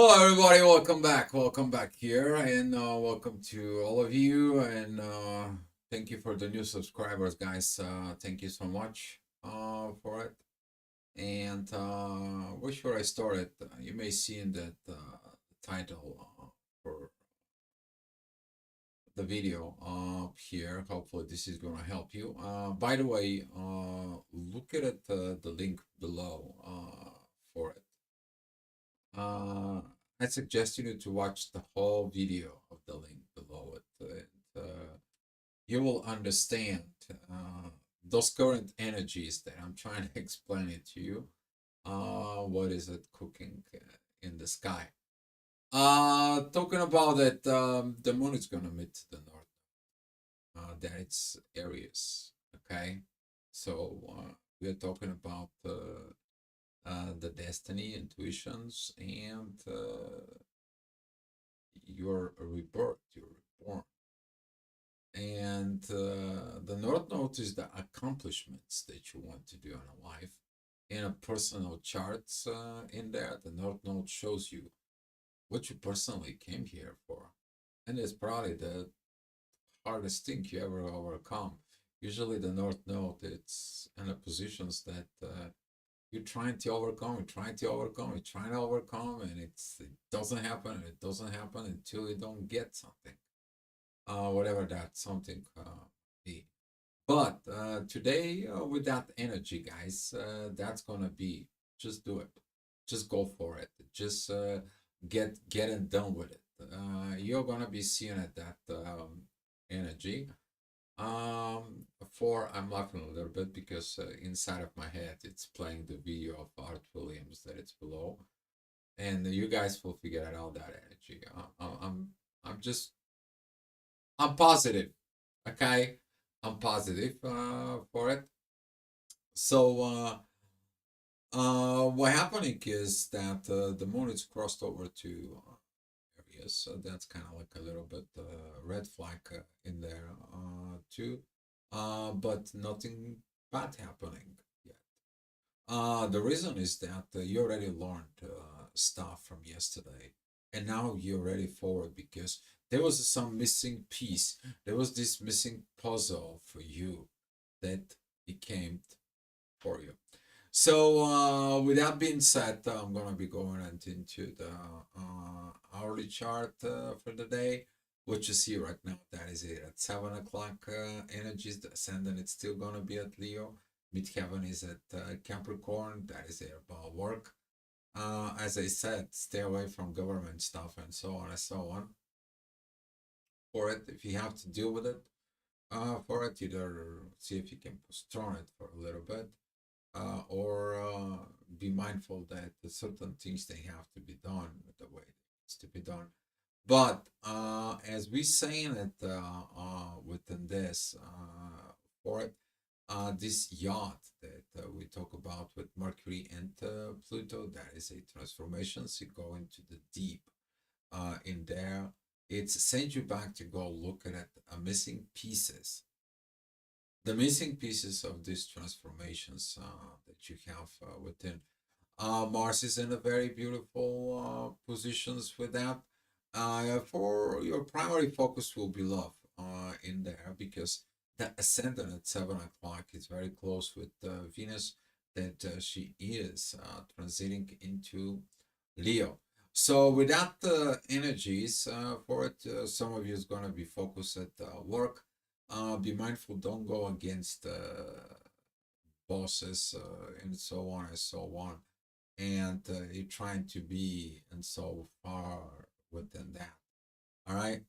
Hello, everybody. Welcome back here, and welcome to all of you. And thank you for the new subscribers, guys. Thank you so much for it. And where should I start it? You may see in that title for the video here. Hopefully, this is going to help you. By the way, look at it, the link below for it. Uh, I suggest you to watch the whole video of the link below it. You will understand those current energies that I'm trying to explain it to you. What is it cooking in the sky? Talking about it, the moon is gonna meet the north. That it's Aries. Okay, so we're talking about the destiny, intuitions, and your rebirth, you're reborn. And the North Node is the accomplishments that you want to do in a life. In a personal charts in there, the North Node shows you what you personally came here for. And it's probably the hardest thing you ever overcome. Usually the North Node, it's in a positions that you're trying to overcome, you're trying to overcome, and it doesn't happen, and it doesn't happen until you don't get something, whatever that something be. But today, with that energy, guys, that's gonna be just do it, just go for it, just get it done with it. You're gonna be seeing it that energy. For I'm laughing a little bit because inside of my head it's playing the video of Art Williams that it's below, and you guys will figure out that energy. I'm just I'm positive, okay? I'm positive for it. So what happening is that the moon is crossed over to areas, so that's kind of like a little bit red flag in there too. But nothing bad happening yet. The reason is that you already learned stuff from yesterday, and now you're ready forward because there was some missing piece. There was this missing puzzle for you that it came for you. So, with that being said, I'm gonna be going into the hourly chart for the day. What you see right now, that is it at 7 o'clock. Energies, the ascendant, it's still gonna be at Leo. Midheaven is at Capricorn. That is it about work. As I said, stay away from government stuff and so on and so on. For it, if you have to deal with it, for it, either see if you can postpone it for a little bit or be mindful that certain things they have to be done the way it's to be done. But as we saying it within this for it, this yacht that we talk about with Mercury and Pluto, that is a transformation. So you go into the deep in there. It's sent you back to go look at it, missing pieces, the missing pieces of these transformations that you have within. Mars is in a very beautiful positions with that. For your primary focus will be love in there because the ascendant at 7 o'clock is very close with Venus that she is transiting into Leo. So with that energies for it, some of you is going to be focused at work. Be mindful, don't go against bosses and so on and so on. And you're trying to be and so far within that. All right?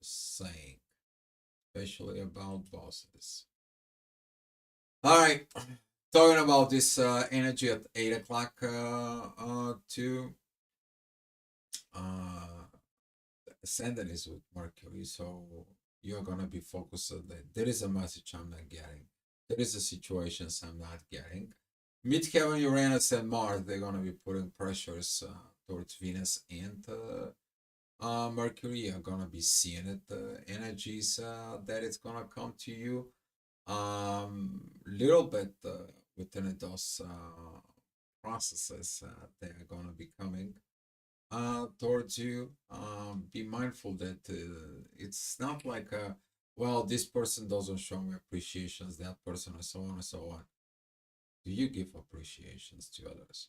Just saying, especially about bosses. All right. Talking about this energy at 8 o'clock to ascendant is with Mercury. So you're gonna be focused on that. There is a message I'm not getting. There is a situations I'm not getting. Midheaven, Uranus, and Mars, they're gonna be putting pressures towards Venus and Mercury. Are gonna be seeing it, the energies that it's gonna come to you. Little bit within those processes that are gonna be coming. towards you. Be mindful that it's not like well, this person doesn't show me appreciations, that person, and so on and so on. Do you give appreciations to others?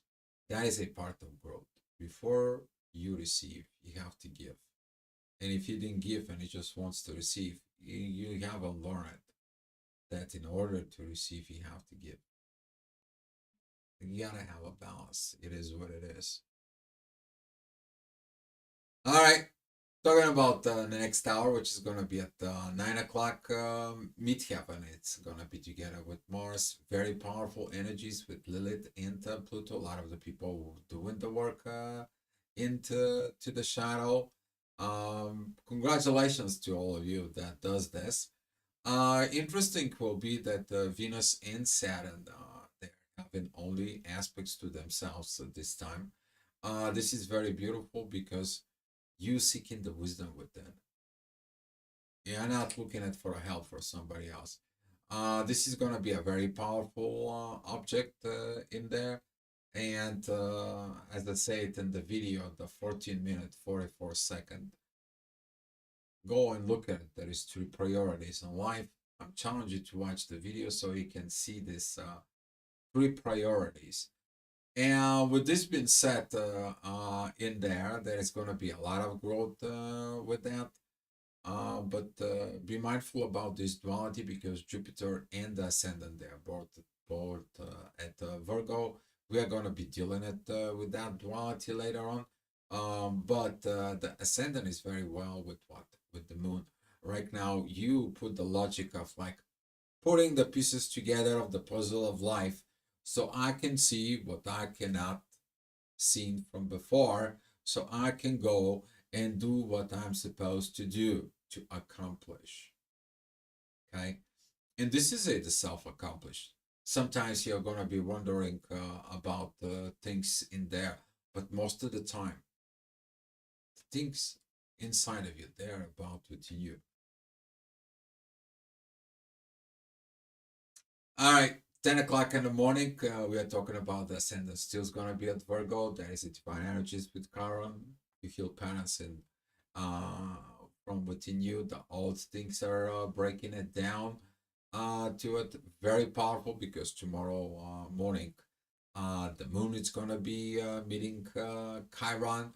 That is a part of growth. Before you receive, you have to give. And if you didn't give and he just wants to receive, you haven't learned that in order to receive, you have to give. You gotta have a balance. It is what it is. All right. Talking about the next hour, which is going to be at 9 o'clock, meet heaven. It's going to be together with Mars. Very powerful energies with Lilith and Pluto. A lot of the people doing the work into the shadow. Congratulations to all of you that does this. Interesting will be that Venus and Saturn, they're having only aspects to themselves at this time. This is very beautiful because you seeking the wisdom within. You're not looking at for a help for somebody else. This is gonna be a very powerful object in there. And as I said in the video, the 14-minute 44-second, go and look at it. There is three priorities in life. I'm challenging you to watch the video so you can see this three priorities. And with this being said, in there is going to be a lot of growth with that. But be mindful about this duality because Jupiter and the Ascendant, they are both at Virgo. We are going to be dealing with that duality later on. But the Ascendant is very well with what? With the Moon. Right now, you put the logic of like putting the pieces together of the puzzle of life so I can see what I cannot seen from before, so I can go and do what I'm supposed to do to accomplish. Okay, and this is it, the self-accomplished. Sometimes you're gonna be wondering about things in there, but most of the time, the things inside of you, they're about within you. All right, 10 o'clock in the morning, we are talking about the ascendant. Still's going to be at Virgo. There is a divine energies with Chiron. You feel patterns and uh, from within you. The old things are breaking it down to it. Very powerful because tomorrow morning, the moon is going to be meeting Chiron.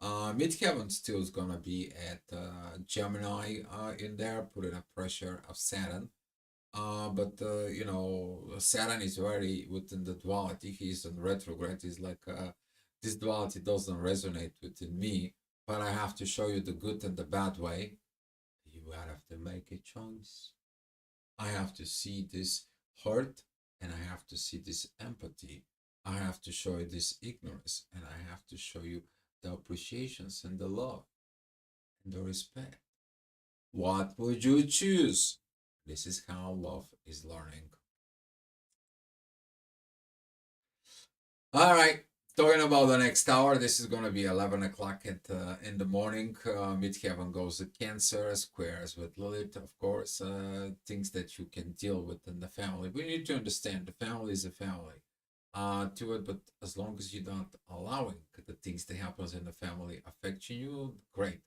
Midheaven still is going to be at Gemini in there, putting a pressure of Saturn. But you know, Saturn is very within the duality. He's in retrograde. He's like this duality doesn't resonate within me, but I have to show you the good and the bad way. You have to make a choice. I have to see this hurt, and I have to see this empathy. I have to show you this ignorance, and I have to show you the appreciations and the love and the respect. What would you choose? This is how love is learning. All right. Talking about the next hour, this is going to be 11 o'clock in the morning. Midheaven goes to Cancer, squares with Lilith, of course, things that you can deal with in the family. We need to understand the family is a family to it, but as long as you're not allowing the things that happens in the family affecting you, great.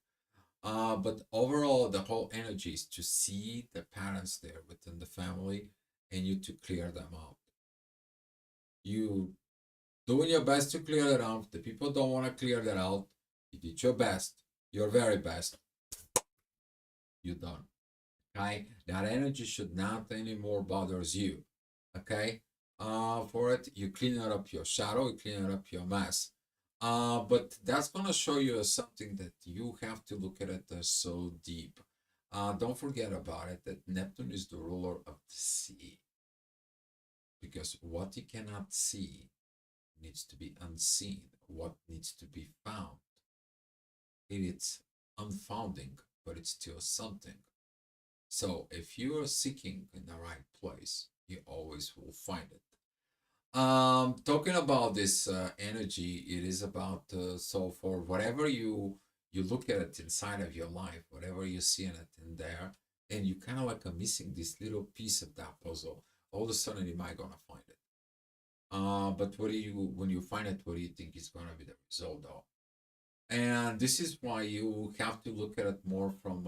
But overall, the whole energy is to see the patterns there within the family and you to clear them out. You doing your best to clear that out. The people don't want to clear that out. You did your best, your very best. You're done. Okay, that energy should not anymore bothers you. Okay, for it, you clean up your shadow, you clean up your mess. But that's gonna show you something that you have to look at it so deep. Don't forget about it that Neptune is the ruler of the sea because what you cannot see needs to be unseen. What needs to be found, it's unfounding, but it's still something. So if you are seeking in the right place, you always will find it. Talking about this energy, it is about so for whatever you look at it inside of your life, whatever you see in it in there, and you kind of like are missing this little piece of that puzzle. All of a sudden, you might gonna find it. But what do you when you find it? What do you think is gonna be the result, though? And this is why you have to look at it more from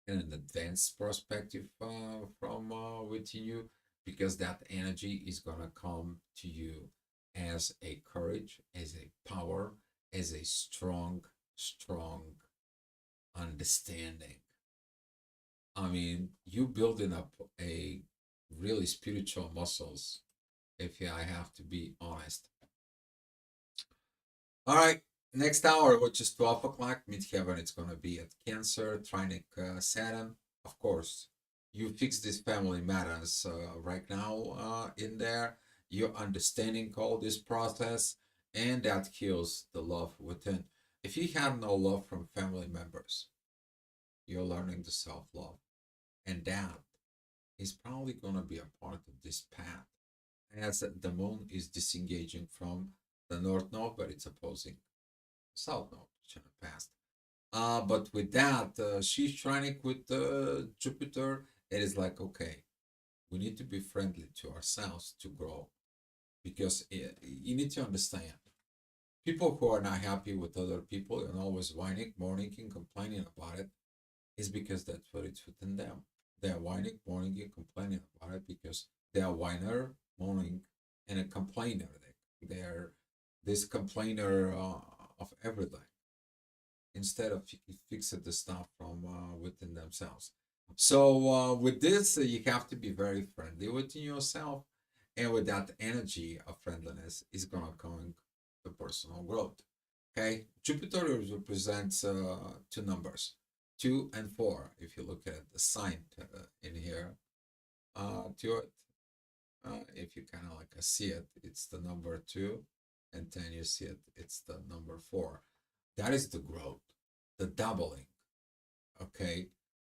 an advanced perspective from within you, because that energy is gonna come to you as a courage, as a power, as a strong understanding. I mean, you building up a really spiritual muscles, if I have to be honest. All right, next hour, which is 12 o'clock, midheaven, it's going to be at Cancer, Trinic Saturn. Of course, you fix these family matters right now in there. You're understanding all this process, and that heals the love within. If you have no love from family members, you're learning the self love, and that is probably going to be a part of this path, as the moon is disengaging from the north node, but it's opposing south node, which in the past. But with that, she's trying with Jupiter. It is like, okay, we need to be friendly to ourselves to grow, because you need to understand, people who are not happy with other people and always whining, mourning, and complaining about it is because that's what it's within them. They're whining, mourning, and complaining about it because they are whiner, mourning, and a complainer. They're this complainer of everything, instead of fixing the stuff from within themselves. So with this, you have to be very friendly within yourself, and with that energy of friendliness is gonna come the personal growth. Okay, Jupiter represents two numbers, 2 and 4. If you look at the sign in here, to it, if you kind of like see it, it's the number 2, and then you see it, it's the number 4. That is the growth, the doubling. Okay,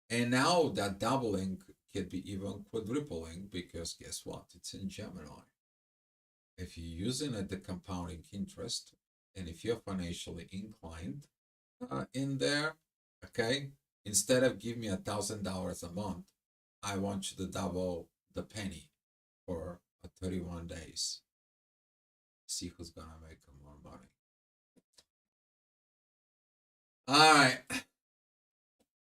and now that doubling can be even quadrupling, because guess what? It's in Gemini. If you're using it, the compounding interest, and if you're financially inclined in there, okay, instead of give me $1,000 a month, I want you to double the penny for 31 days. See who's gonna make more money. All right.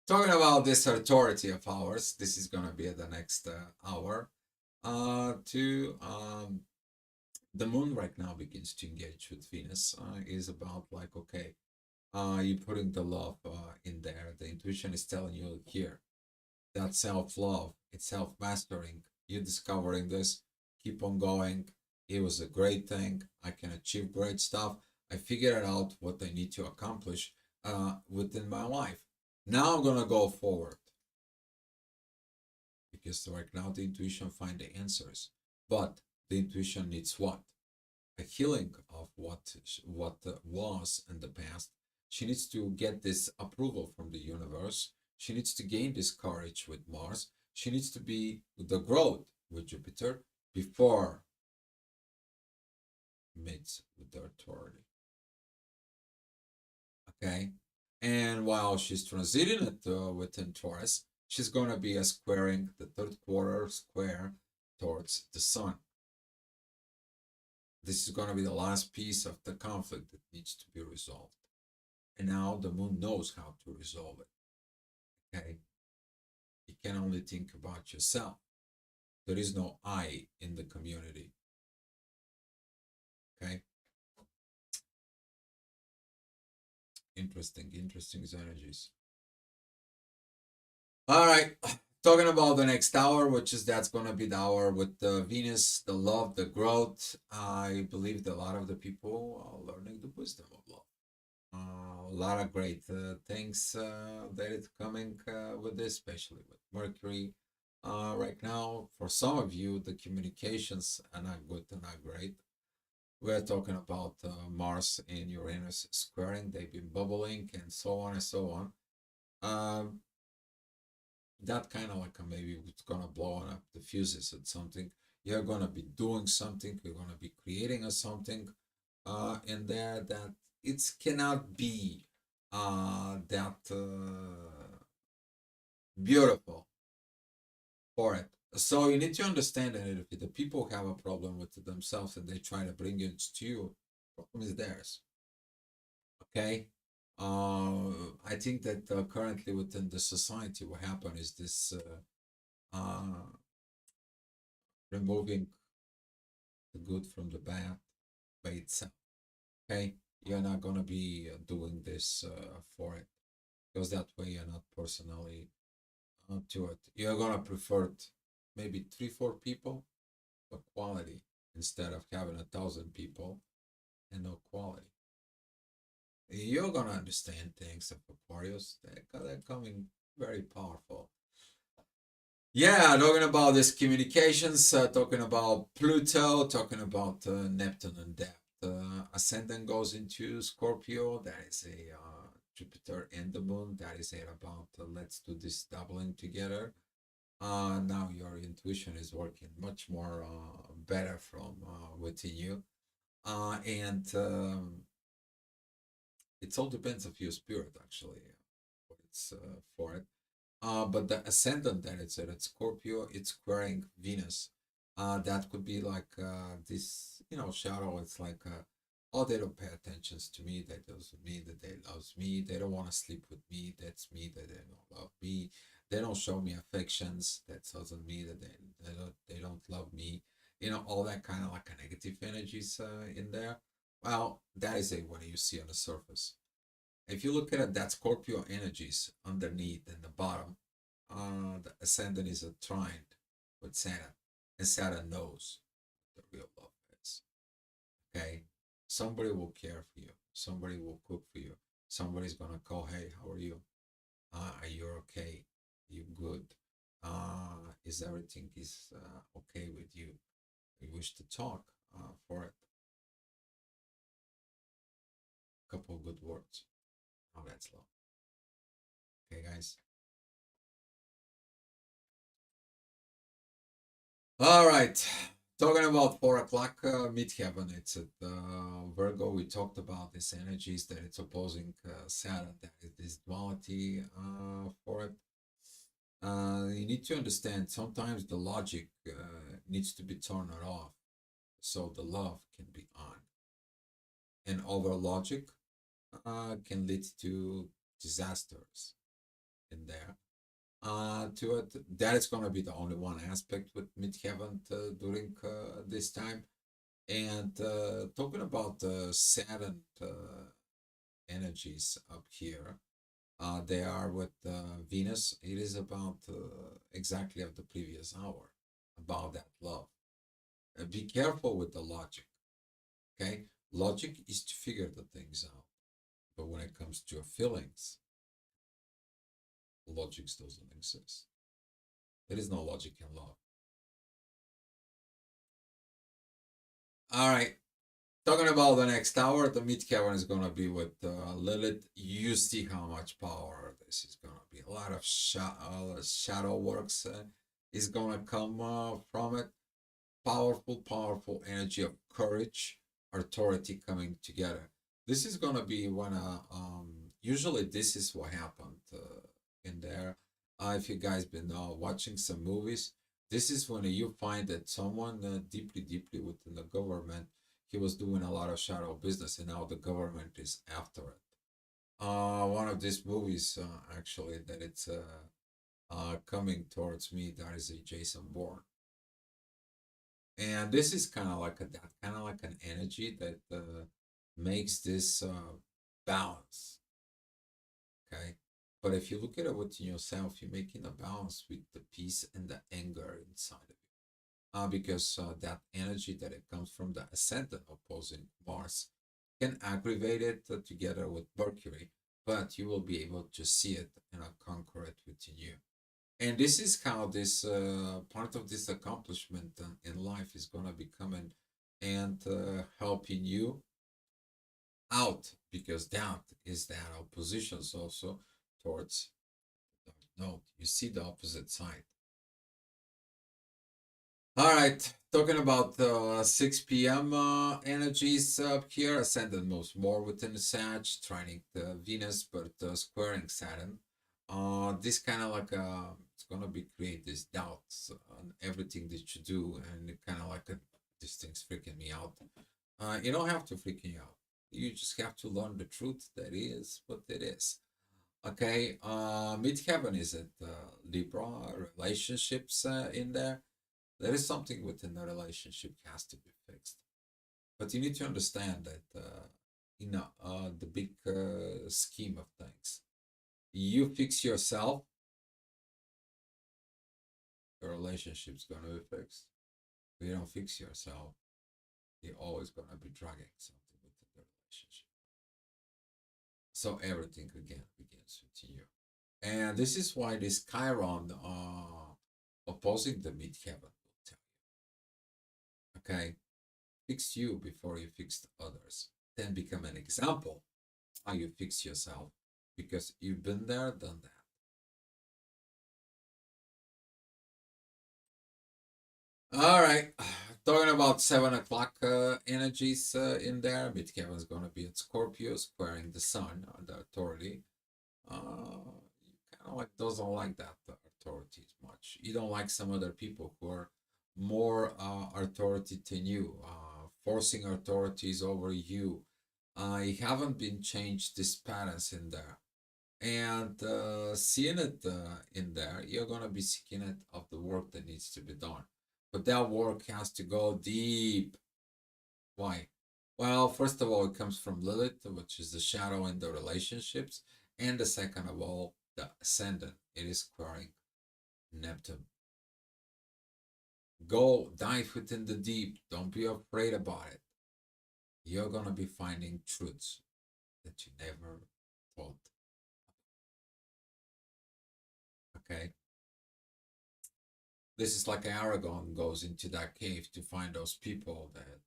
Talking about this authority of ours, this is gonna be the next hour. To The moon right now begins to engage with Venus. Is about like, okay, you putting the love in there. The intuition is telling you here that self love, it's self mastering. You discovering this, keep on going. It was a great thing. I can achieve great stuff. I figured out what I need to accomplish within my life. Now I'm gonna go forward, because right now the intuition find the answers, but the intuition needs what? A healing of what was in the past. She needs to get this approval from the universe. She needs to gain this courage with Mars. She needs to be the growth with Jupiter before meets with the authority. Okay, and while she's transiting it within Taurus, she's gonna be a squaring the third quarter square towards the Sun. This is gonna be the last piece of the conflict that needs to be resolved. And now the moon knows how to resolve it. Okay, you can only think about yourself. There is no I in the community. Okay, interesting energies. All right, talking about the next hour, which is that's gonna be the hour with the Venus, the love, the growth. I believe that a lot of the people are learning the wisdom of love. A lot of great things that is coming with this, especially with Mercury. Right now, for some of you, the communications are not good, they're not great. We're talking about Mars and Uranus squaring, they've been bubbling, and so on and so on. That kind of like maybe it's gonna blow up the fuses at something. You're gonna be doing something, you're gonna be creating a something in there that it cannot be that beautiful for it. So you need to understand that if the people have a problem with themselves and they try to bring it to you, problem is theirs. Okay. I think that currently within the society, what happened is this removing the good from the bad by itself. Okay, you're not gonna be doing this for it because that way you're not personally to it. You're gonna prefer maybe 3, 4 people, but quality instead of having 1,000 people and no quality. You're gonna understand things of Aquarius. They're coming very powerful. Yeah, talking about this communications, talking about Pluto, talking about Neptune and depth. Ascendant goes into Scorpio. That is a Jupiter and the Moon. That is it about let's do this doubling together. Now your intuition is working much more better from within you, and it all depends of your spirit actually. What it's for it. But the ascendant that it's at Scorpio, it's squaring Venus. That could be like this, shadow. It's like, oh, they don't pay attention to me. That doesn't mean that they loves me. They don't want to sleep with me. That's me that they don't love me. They don't show me affections. That doesn't mean that they don't love me. All that kind of like a negative energies in there. Well, that is a what you see on the surface. If you look at it, that Scorpio energies underneath and the bottom, the ascendant is a trine with Saturn, and Saturn knows what the real love is. Okay, somebody will care for you. Somebody will cook for you. Somebody's gonna call. Hey, how are you? Are you okay? You good? Is everything is okay with you? We wish to talk for it. A couple of good words. Oh, that's love. Okay, guys. All right. Talking about 4 o'clock midheaven, it's at Virgo. We talked about these energies that it's opposing Saturn, that is this duality for it. You need to understand sometimes the logic needs to be turned off so the love can be on. And over logic can lead to disasters in there. To it. That is going to be the only one aspect with midheaven during this time. And talking about the Saturn energies up here, they are with Venus. It is about exactly of the previous hour about that love. Be careful with the logic. Okay, logic is to figure the things out, but when it comes to your feelings, logic doesn't exist. There is no logic in love. All right. Talking about the next hour, the mid cavern is gonna be with Lilith. You see how much power this is gonna be. A lot of shadow works is gonna come from it. Powerful, powerful energy of courage, authority coming together. This is gonna be when usually this is what happened in there. If you guys been watching some movies, this is when you find that someone deeply, deeply within the government, he was doing a lot of shadow business, and now the government is after it. One of these movies actually that it's coming towards me, that is a Jason Bourne, and this is kind of like that kind of like an energy that makes this balance. Okay, but if you look at it within yourself, you're making a balance with the peace and the anger inside of you. Because that energy that it comes from the ascendant opposing Mars can aggravate it together with Mercury, but you will be able to see it and conquer it within you. And this is how this part of this accomplishment in life is going to be coming and helping you out, because that is that oppositions also towards the node. You see the opposite side. All right, talking about 6 p.m. Energies up here. Ascendant moves more within the Sag, trining the Venus, but squaring Saturn. This kind of like it's gonna be create these doubts on everything that you do, and kind of like this thing's freaking me out. You don't have to freak me out. You just have to learn the truth. That is what it is. Okay, midheaven is it Libra relationships in there? There is something within the relationship has to be fixed. But you need to understand that in the big scheme of things, you fix yourself, the relationship's gonna be fixed. If you don't fix yourself, you're always gonna be dragging something within the relationship. So everything again begins with you. And this is why this Chiron opposing the midheaven will tell you. Okay, fix you before you fix others. Then become an example how you fix yourself because you've been there, done that. All right, talking about 7 o'clock energies in there. Midheaven is going to be at Scorpio, squaring the sun, the authority. You kind of like doesn't like that authority much. You don't like some other people who are more authority than you, forcing authorities over you. You haven't been changed these patterns in there, and seeing it in there, you're gonna be seeking it of the work that needs to be done. But that work has to go deep. Why? Well, first of all, it comes from Lilith, which is the shadow in the relationships. And the second of all, the ascendant. It is squaring Neptune. Go dive within the deep. Don't be afraid about it. You're going to be finding truths that you never thought. Okay? This is like Aragon goes into that cave to find those people that,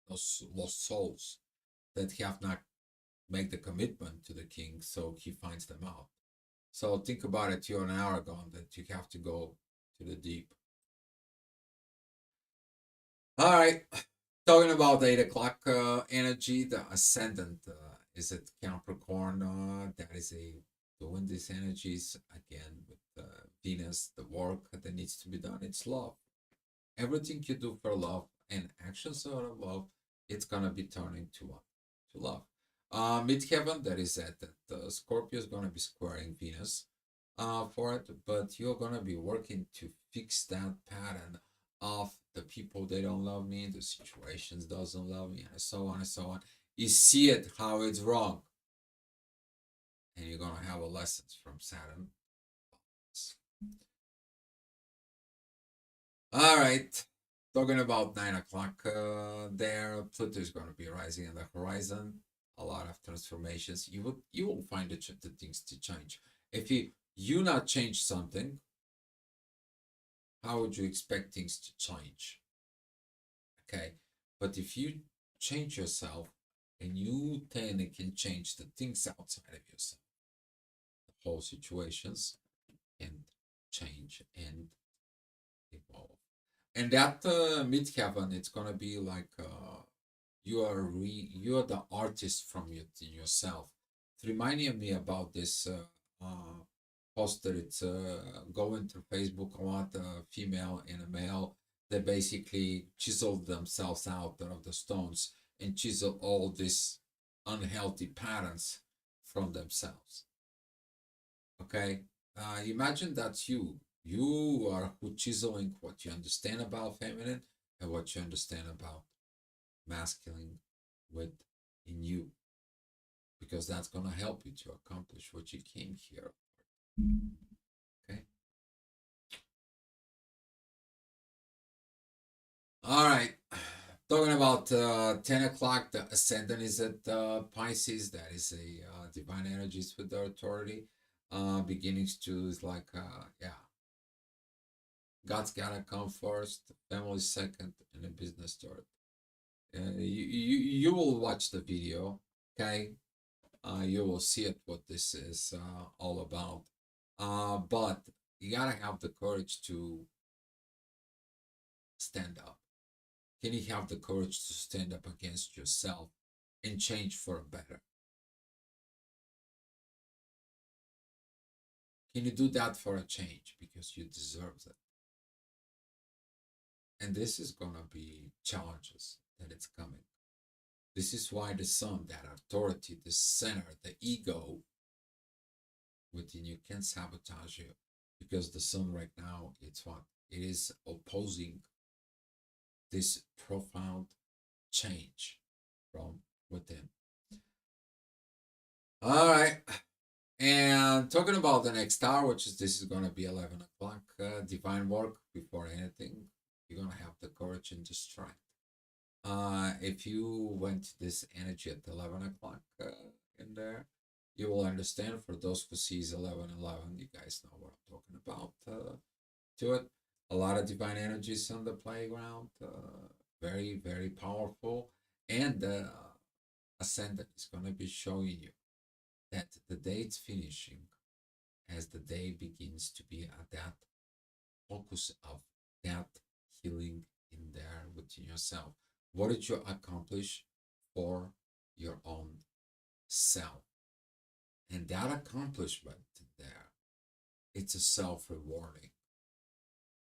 those lost souls that have not make the commitment to the king, so he finds them out. So think about it, you're an Aragon that you have to go to the deep. All right, talking about 8 o'clock energy, the ascendant is it Capricorn? That is a doing these energies again with Venus, the work that needs to be done. It's love. Everything you do for love and actions out of love, it's gonna be turning to what? To love. Midheaven, that is it. That Scorpio is gonna be squaring Venus for it, but you're gonna be working to fix that pattern of the people they don't love me, the situations doesn't love me, and so on and so on. You see it how it's wrong, and you're gonna have a lessons from Saturn. All right. Talking about 9 o'clock there, Pluto is going to be rising on the horizon. A lot of transformations. You will find the things to change. If you not change something, how would you expect things to change? Okay, but if you change yourself and you then can change the things outside of yourself, the whole situations can change and evolve. And that midheaven, it's gonna be like you are the artist from yourself. It reminded me about this post that it's going through Facebook a lot, a female and a male. They basically chiseled themselves out of the stones and chisel all these unhealthy patterns from themselves. Okay, imagine that's you. You are who chiseling what you understand about feminine and what you understand about masculine with in you, because that's gonna help you to accomplish what you came here. Okay. All right. Talking about 10 o'clock, the ascendant is at Pisces. That is a divine energies with the authority. Beginnings to is like yeah, God's gotta come first, family second, and the business third. You will watch the video, okay? You will see it what this is all about. But you gotta have the courage to stand up. Can you have the courage to stand up against yourself and change for a better? Can you do that for a change because you deserve it? And this is gonna be challenges that it's coming. This is why the sun, that authority, the center, the ego within you can sabotage you, because the sun right now, it's what it is opposing this profound change from within. All right. And talking about the next hour, which is this is going to be 11 o'clock, divine work before anything, you're going to have the courage and the strength. If you went to this energy at 11 o'clock in there, you will understand. For those who sees 11:11, you guys know what I'm talking about. To it, a lot of divine energies on the playground, very, very powerful. And the ascendant is going to be showing you that the day it's finishing, as the day begins to be at that focus of that healing in there within yourself. What did you accomplish for your own self? And that accomplishment there, it's a self-rewarding.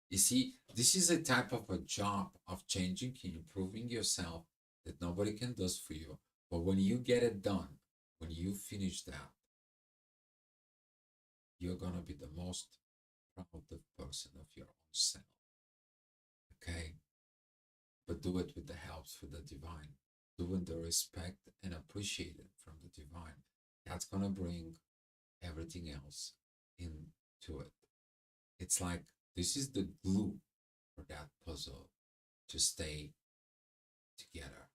You see, this is a type of a job of changing and improving yourself that nobody can do for you. But when you get it done, when you finish that, you're gonna be the most proud person of your own self. Okay? But do it with the help from the divine. Do it the respect and appreciate it from the divine. That's gonna bring everything else into it. It's like this is the glue for that puzzle to stay together.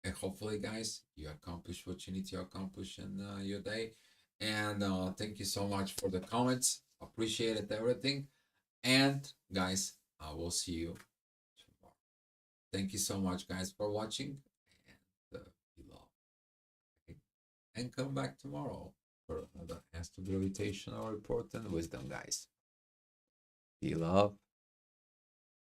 And hopefully, guys, you accomplish what you need to accomplish in your day. And thank you so much for the comments. Appreciated everything. And guys, I will see you tomorrow. Thank you so much, guys, for watching. And be love. Okay? And come back tomorrow for another Astro Gravitational Report and Wisdom, guys. Be love.